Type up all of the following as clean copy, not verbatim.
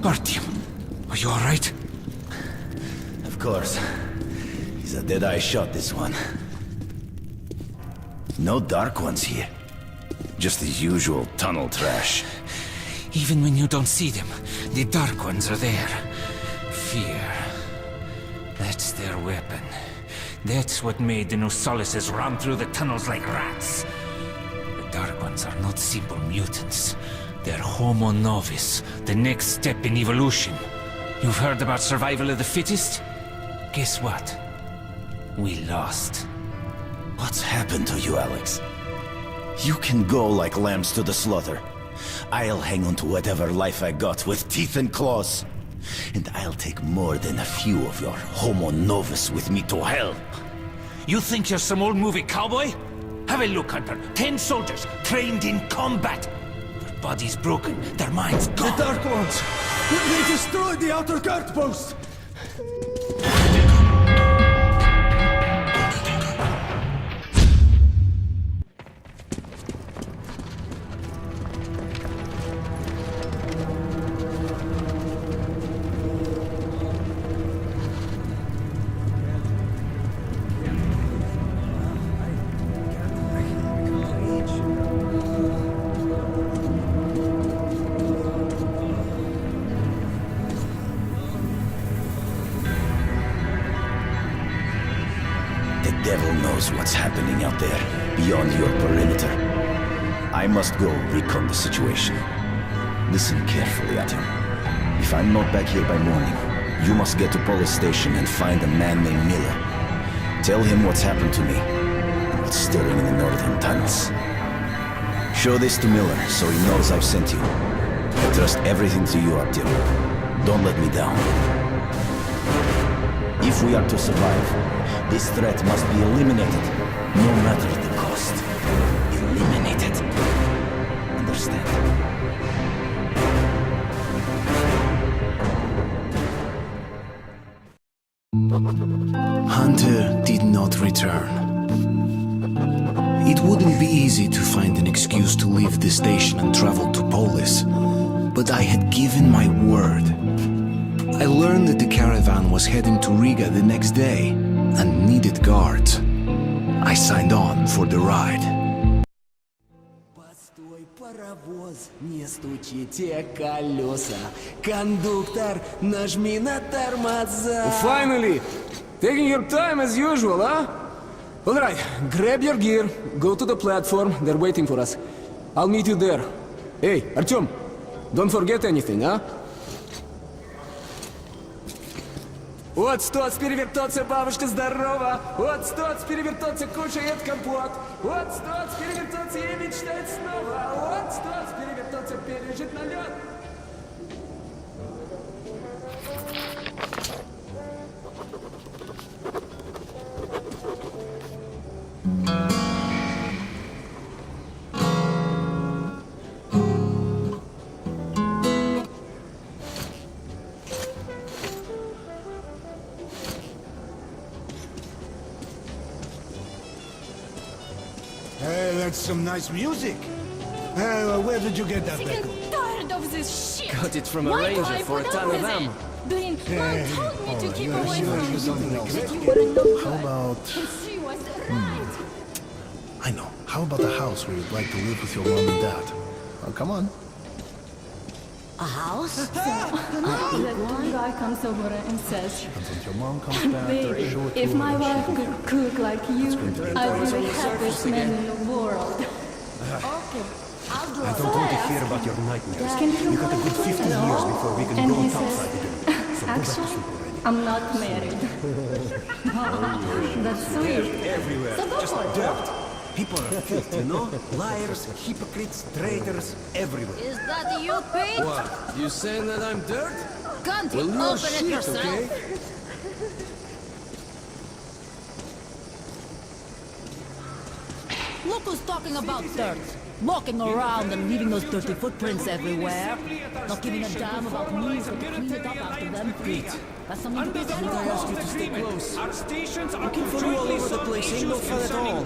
Artyom, are you alright? Of course. He's a dead-eye shot, this one. No Dark Ones here. Just the usual tunnel trash. Even when you don't see them, the Dark Ones are there. Fear. That's their weapon. That's what made the Nosalises run through the tunnels like rats. The Dark Ones are not simple mutants. They're Homo Novus, the next step in evolution. You've heard about survival of the fittest? Guess what? We lost. What's happened to you, Alex? You can go like lambs to the slaughter. I'll hang on to whatever life I got with teeth and claws. And I'll take more than a few of your Homo Novus with me to hell. You think you're some old movie cowboy? Have a look, Hunter. 10 soldiers, trained in combat. Their bodies broken, their minds gone. The Dark Ones! They destroyed the outer guard post! The devil knows what's happening out there, beyond your perimeter. I must go recon the situation. Listen carefully, Artyom. If I'm not back here by morning, you must get to police station and find a man named Miller. Tell him what's happened to me, and what's stirring in the northern tunnels. Show this to Miller, so he knows I've sent you. I trust everything to you, Artyom. Don't let me down. If we are to survive, this threat must be eliminated, no matter the cost. Eliminated. Understand? Hunter did not return. It wouldn't be easy to find an excuse to leave the station and travel to Polis, but I had given my word. I learned that the caravan was heading to Riga the next day and needed guards. I signed on for the ride. Постой, паровоз, не стучите колеса. Кондуктор, нажми на тормоза. Finally! Taking your time as usual, huh? Alright, grab your gear, go to the platform, they're waiting for us. I'll meet you there. Hey, Artyom, don't forget anything, huh? Вот стоц перевертоться, бабушка здорова. Вот стоц перевертоться, кушает компот. Вот стоц перевертоться и мечтает снова. Вот стоц перевертоться, пережить налет. Hey, that's some nice music. Where did you get that Sick record? and tired of this shit! Got it from a Why do ranger I for a put ton up of with ammo. it? Blin, Hey, Mom told me to keep you're away sure from for something you. else. That you were no good. How about... And she was right. I know. How about a house where you'd like to live with your mom and dad? Oh, come on. A house? That guy comes over and says, And when your mom comes back, baby, show it if to my her wife and she could cook like you, I'd be the happiest man in the world. Okay, I'll draw. I don't want to hear about your nightmares. Can you We got a good 50 years before we can And go he topside says, again. So go back to actually, sleep already. I'm not married. That's sweet. Everywhere. So go Just for it. dirt. People are filth, you know? Liars, hypocrites, traitors, everywhere. Is that you, Pete? What? You saying that I'm dirt? Can't Well, you no open it shit, yourself? okay? Look who's talking about dirt. Walking around and leaving those dirty footprints everywhere. Not giving a damn about me or to clean it up after them feet. That's something to be Did I ask you to stay close? Our stations are looking for you all over the place. Ain't no fun at all.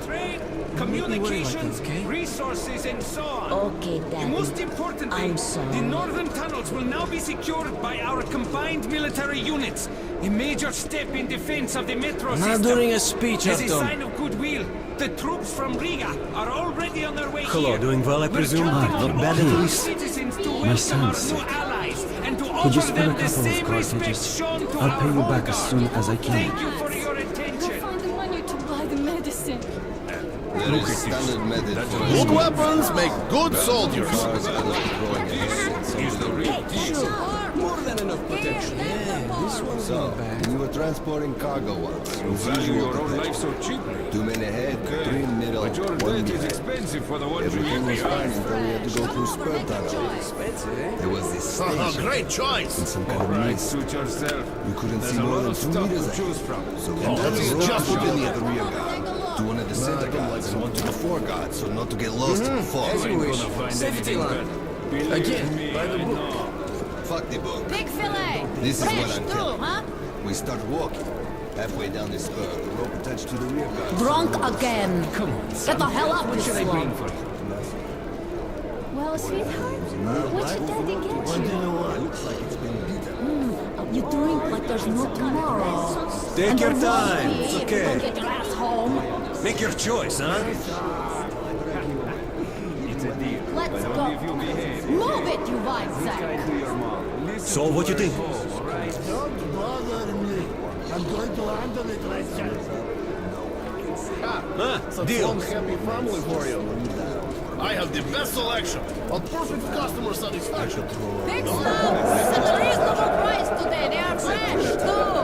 Communications, resources, and so on. Okay, Daddy. Most importantly, I'm sorry. the northern tunnels will now be secured by our combined military units. A major step in defense of the metro system. Not during a speech, As a Artyom. sign of goodwill, the troops from Riga are already on their way Hello, here. doing well, I We're presume? counting Not on bad all at our least. citizens to My welcome our son's new sick. allies and to Could you offer spare them a the couple of same respect cartridges? shown to I'll our pay you home back as guard. soon as I can. Thank you for your Go attention. find the money to buy the medicine. There is standard method for Good weapons make good soldiers. cars that are growing ahead. More than enough protection. So, when you were transporting cargo once, usual to so cheaply. 2 men ahead, 3 in middle, But your 1 debt is behind. expensive for the ones Everything you was fine until we had to go through spur tunnel. There was this station Great choice. in some kind of Right, mist. suit yourself. You couldn't There's see a more lot than of 2 stuff meters to ahead. choose from. So we Oh, had that's to just one what we at the rear guard, to one at the center guards, and one to the fore guard, so not to get lost in the fog. As you wish. Safety line. Again, by the book. Fuck the book. Big fillet. This is what Fresh I'm too, telling you. huh? We start walking. Halfway down the spur, the rope attached to the rear guard. Drunk again. Come on, Get the hell up what this should I one. bring for you? Well, sweetheart, what should Daddy get you? Looks like it's been beaten. You drink like there's no tomorrow. Take And your there won't time. be It's if you okay. don't get your ass home. Make your choice, huh? Let's go. Move it, you white sack. So, what you think? Don't bother me. I'm going to handle it myself. Deal. One happy family for you. I have the best selection. A perfect customer satisfaction. Big slugs at a reasonable price today. They are fresh, too.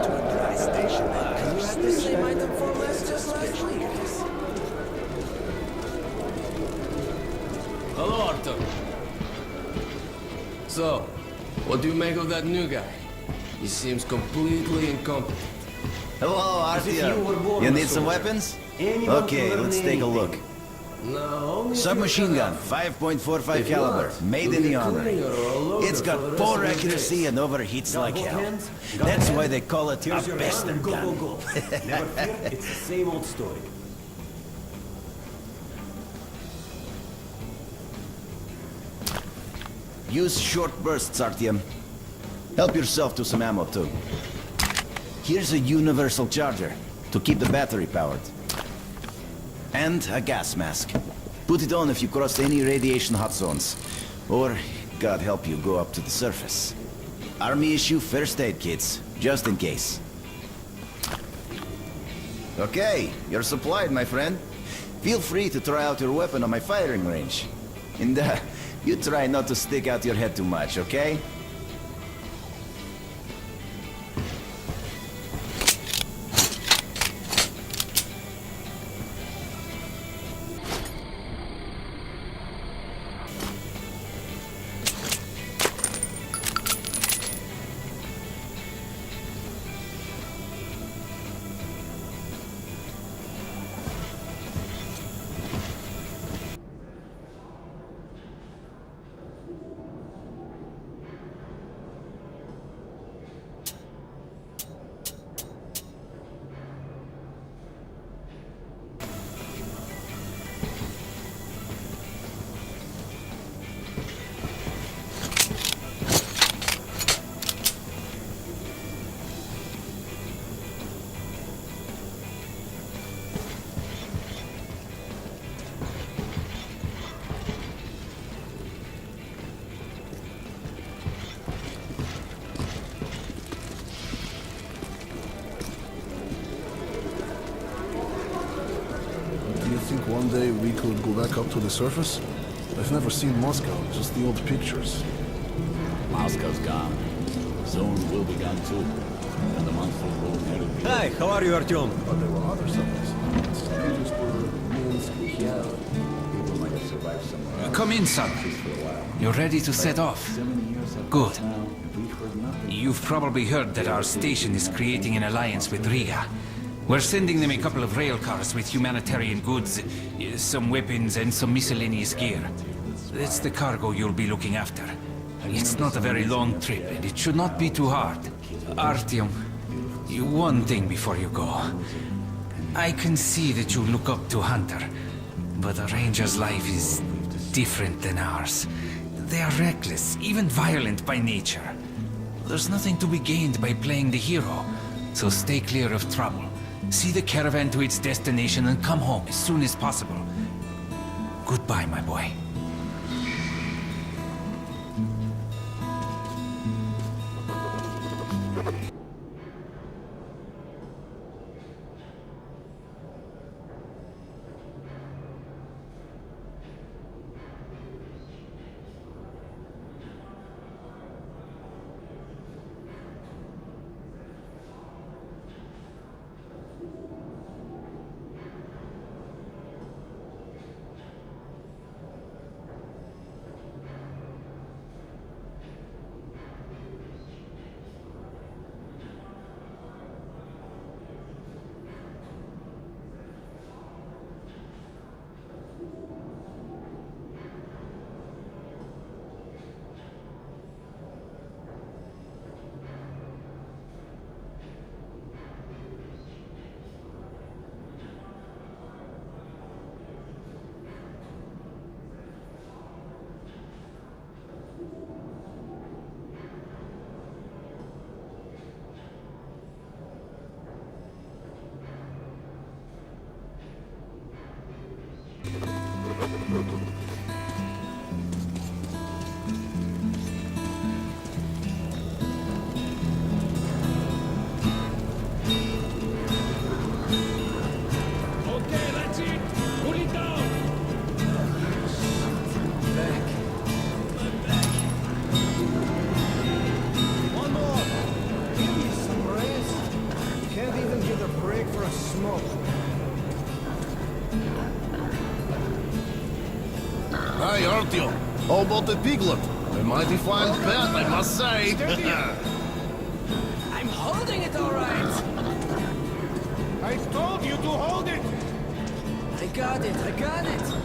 You had the same item for less just last week. Hello, Arthur. So, what do you make of that new guy? He seems completely incompetent. Hello, Artyom. You need some weapons? Okay, let's take a look. No, only Submachine gun, 5.45 caliber, made in the armory. It's got poor accuracy and overheats like hell. That's why they call it a bastard gun. Never fear, it's the same old story. Use short bursts, Artyom. Help yourself to some ammo, too. Here's a universal charger to keep the battery powered. And a gas mask. Put it on if you cross any radiation hot zones. Or, God help you, go up to the surface. Army issue first aid kits, just in case. Okay, you're supplied, my friend. Feel free to try out your weapon on my firing range. And you try not to stick out your head too much, okay? Do you think one day we could go back up to the surface? I've never seen Moscow, just the old pictures. Moscow's gone. Soon we'll be gone too. And the monsters will inherit the Hi, how are you, Artyom? But there were other cities. Stages were Minsk, Yeah, people might have survived somewhere. Come in, son. You're ready to set off. Good. You've probably heard that our station is creating an alliance with Riga. We're sending them a couple of rail cars with humanitarian goods, some weapons, and some miscellaneous gear. It's the cargo you'll be looking after. It's not a very long trip, and it should not be too hard. Artyom, one thing before you go. I can see that you look up to Hunter, but a ranger's life is different than ours. They are reckless, even violent by nature. There's nothing to be gained by playing the hero, so stay clear of trouble. See the caravan to its destination and come home as soon as possible. Goodbye, my boy. Hey, Artyom. How about the piglet? A mighty fine pet, I must say. I'm holding it all right. I told you to hold it! I got it.